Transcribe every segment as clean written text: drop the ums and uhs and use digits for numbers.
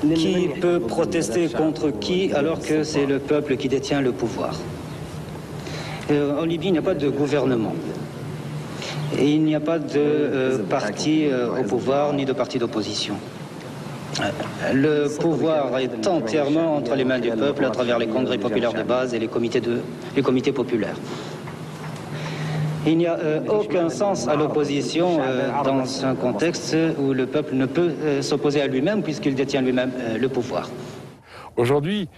Qui peut protester contre qui alors que c'est le peuple qui détient le pouvoir? En Libye, il n'y a pas de gouvernement. Et il n'y a pas de parti au pouvoir ni de parti d'opposition. Le pouvoir est entièrement entre les mains du peuple à travers les congrès populaires de base et les comités populaires. Il n'y a aucun sens à l'opposition dans un contexte où le peuple ne peut s'opposer à lui-même puisqu'il détient lui-même le pouvoir. Aujourd'hui,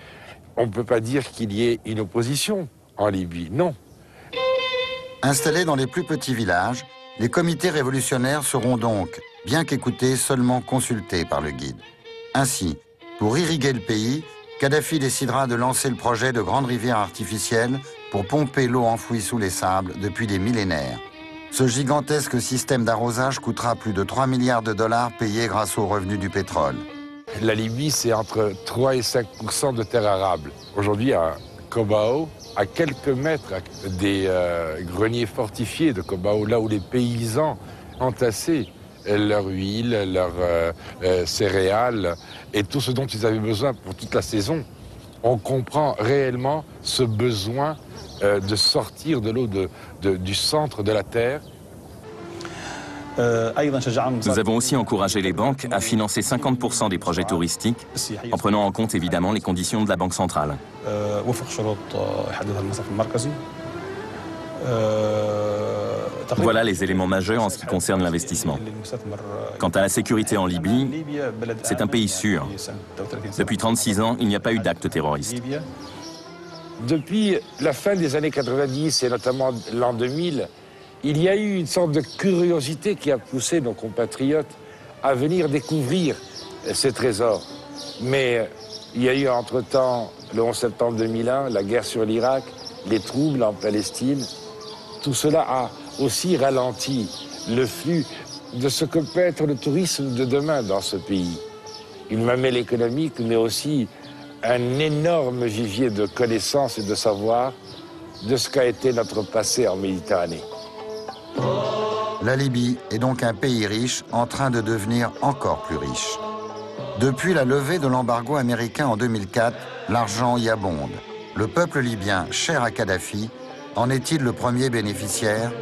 on ne peut pas dire qu'il y ait une opposition en Libye, non. Installés dans les plus petits villages, les comités révolutionnaires seront donc, bien qu'écoutés, seulement consultés par le guide. Ainsi, pour irriguer le pays, Kadhafi décidera de lancer le projet de grande rivière artificielle pour pomper l'eau enfouie sous les sables depuis des millénaires. Ce gigantesque système d'arrosage coûtera plus de 3 milliards de dollars payés grâce aux revenus du pétrole. La Libye, c'est entre 3 et 5% de terres arables. Aujourd'hui, à Kobao, à quelques mètres des greniers fortifiés de Kobao, là où les paysans entassaient leur huile, leurs céréales et tout ce dont ils avaient besoin pour toute la saison, on comprend réellement ce besoin de sortir de l'eau du centre de la terre. Nous avons aussi encouragé les banques à financer 50% des projets touristiques, en prenant en compte évidemment les conditions de la Banque centrale. Voilà les éléments majeurs en ce qui concerne l'investissement. Quant à la sécurité en Libye, c'est un pays sûr. Depuis 36 ans, il n'y a pas eu d'acte terroriste. Depuis la fin des années 90 et notamment l'an 2000, il y a eu une sorte de curiosité qui a poussé nos compatriotes à venir découvrir ces trésors. Mais il y a eu entre-temps le 11 septembre 2001, la guerre sur l'Irak, les troubles en Palestine. Tout cela a aussi ralenti le flux de ce que peut être le tourisme de demain dans ce pays. Une mamelle économique, mais aussi un énorme vivier de connaissances et de savoir de ce qu'a été notre passé en Méditerranée. La Libye est donc un pays riche en train de devenir encore plus riche. Depuis la levée de l'embargo américain en 2004, l'argent y abonde. Le peuple libyen, cher à Kadhafi, en est-il le premier bénéficiaire?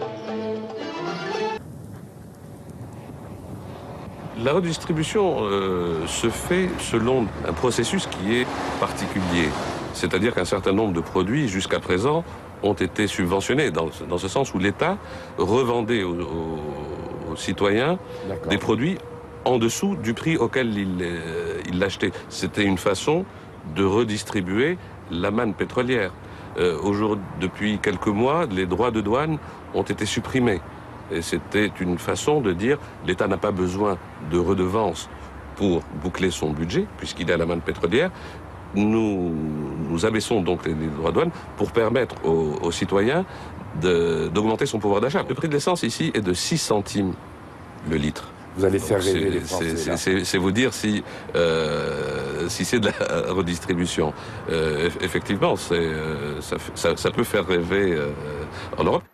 La redistribution se fait selon un processus qui est particulier. C'est-à-dire qu'un certain nombre de produits, jusqu'à présent, ont été subventionnés, dans ce sens où l'État revendait aux citoyens des produits en dessous du prix auquel il l'achetait. C'était une façon de redistribuer la manne pétrolière. Depuis quelques mois, les droits de douane ont été supprimés. Et c'était une façon de dire l'État n'a pas besoin de redevances pour boucler son budget, puisqu'il est à la manne pétrolière. Nous abaissons donc les droits de douane pour permettre aux citoyens d'augmenter son pouvoir d'achat. Le prix de l'essence ici est de 6 centimes le litre. Vous allez faire rêver les Français. C'est vous dire si c'est de la redistribution. Effectivement, ça peut faire rêver en Europe.